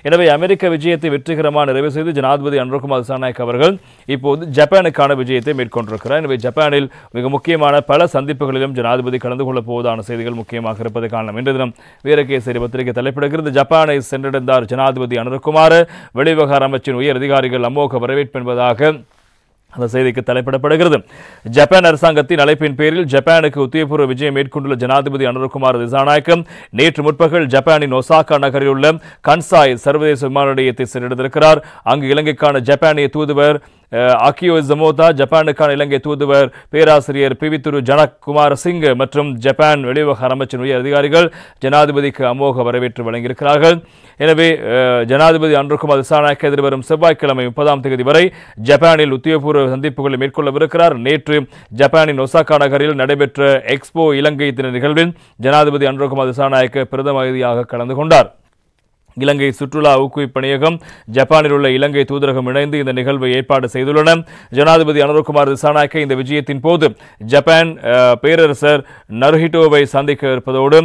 எனவே அமெரிக்க விஜயத்தை வெற்றிகரமாக நிறைவு செய்து ஜனாதிபதி அனுரகுமார் திசாநாயக்க அவர்கள் இப்போது ஜப்பானுக்கான விஜயத்தை மேற்கொண்டிருக்கிறார். எனவே ஜப்பானில் மிக முக்கியமான பல சந்திப்புகளிலும் ஜனாதிபதி கலந்து கொள்ளப் போவதான செய்திகள் முக்கியமாக இருப்பதை காணலாம். இன்று தினம் வீரகேசரி பத்திரிகை தலைப்பிடுகிறது. ஜப்பானை சென்றடைந்தார் ஜனாதிபதி அனுரகுமார். வெளிவிவகார அமைச்சின் உயர் அதிகாரிகள் அமோக வரவேற்பு என்பதாக அந்த செய்திக்கு தலைப்பிடப்படுகிறது. ஜப்பான் அரசாங்கத்தின் அழைப்பின் பேரில் ஜப்பானுக்கு உத்தியோகபூர்வ விஜயம் மேற்கொண்டுள்ள ஜனாதிபதி அனுரகுமார் திசாநாயக்க நேற்று முற்பகல் ஜப்பானின் ஒசாகா நகரில் உள்ள கன்சாய் சர்வதேச விமான நிலையத்தை சென்றடைந்திருக்கிறார். அங்கு இலங்கைக்கான ஜப்பானிய தூதுவர் அகியோ ஜமோதா, ஜப்பானுக்கான இலங்கை தூதுவர் பேராசிரியர் பிவித்துரு ஜனகுமார் சிங் மற்றும் ஜப்பான் வெளிவிவகார அமைச்சின் உயர் அதிகாரிகள் ஜனாதிபதிக்கு அமோக வரவேற்று வழங்கியிருக்கிறார்கள். எனவே ஜனாதிபதி அனுரகுமார் திசாநாயக்க எதிர்வரும் செவ்வாய்க்கிழமை 30ஆம் தேதி வரை ஜப்பானில் உத்தியோகபூர்வ சந்திப்புகளை மேற்கொள்ளவிருக்கிறார். நேற்று ஜப்பானின் ஒசாகா நகரில் நடைபெற்ற எக்ஸ்போ இலங்கை தின நிகழ்வில் ஜனாதிபதி அனுரகுமார் திசாநாயக்க பிரதம அதிதியாக கலந்து கொண்டார். இலங்கை சுற்றுலா ஊக்குவிப்பு பணியகம் ஜப்பானில் உள்ள இலங்கை தூதரகம் இணைந்து இந்த நிகழ்வை ஏற்பாடு செய்துள்ளன. ஜனாதிபதி அனுரகுமார் திசாநாயக்க இந்த விஜயத்தின் போது ஜப்பான் பேரரசர் நருஹிட்டோவை சந்திக்க இருப்பதோடு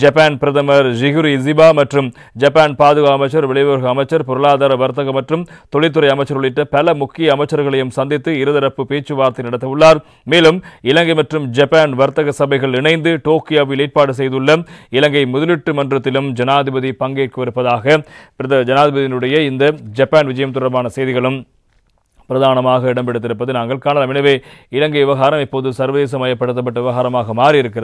ஜப்பான் பிரதமர் ஜிகுரி இசிபா மற்றும் ஜப்பான் பாதுகாப்பு அமைச்சர், வெளியுறவு அமைச்சர், பொருளாதார வர்த்தக மற்றும் தொழில்துறை அமைச்சர் உள்ளிட்ட பல முக்கிய அமைச்சர்களையும் சந்தித்து இருதரப்பு பேச்சுவார்த்தை நடத்த உள்ளார். மேலும் இலங்கை மற்றும் ஜப்பான் வர்த்தக சபைகள் இணைந்து டோக்கியோவில் ஏற்பாடு செய்துள்ள இலங்கை முதலீட்டு மன்றத்திலும் ஜனாதிபதி பங்கேற்கவிருப்பதாக ஜனாதிபதியினுடைய இந்த ஜப்பான் விஜயம் தொடர்பான செய்திகளும் பிரதானமாக இடம்பெடுத்திருப்பது நாங்கள் காணலாம். எனவே இலங்கை விவகாரம் இப்போது சர்வதேசமயப்படுத்தப்பட்ட விவகாரமாக மாறியிருக்கிறது.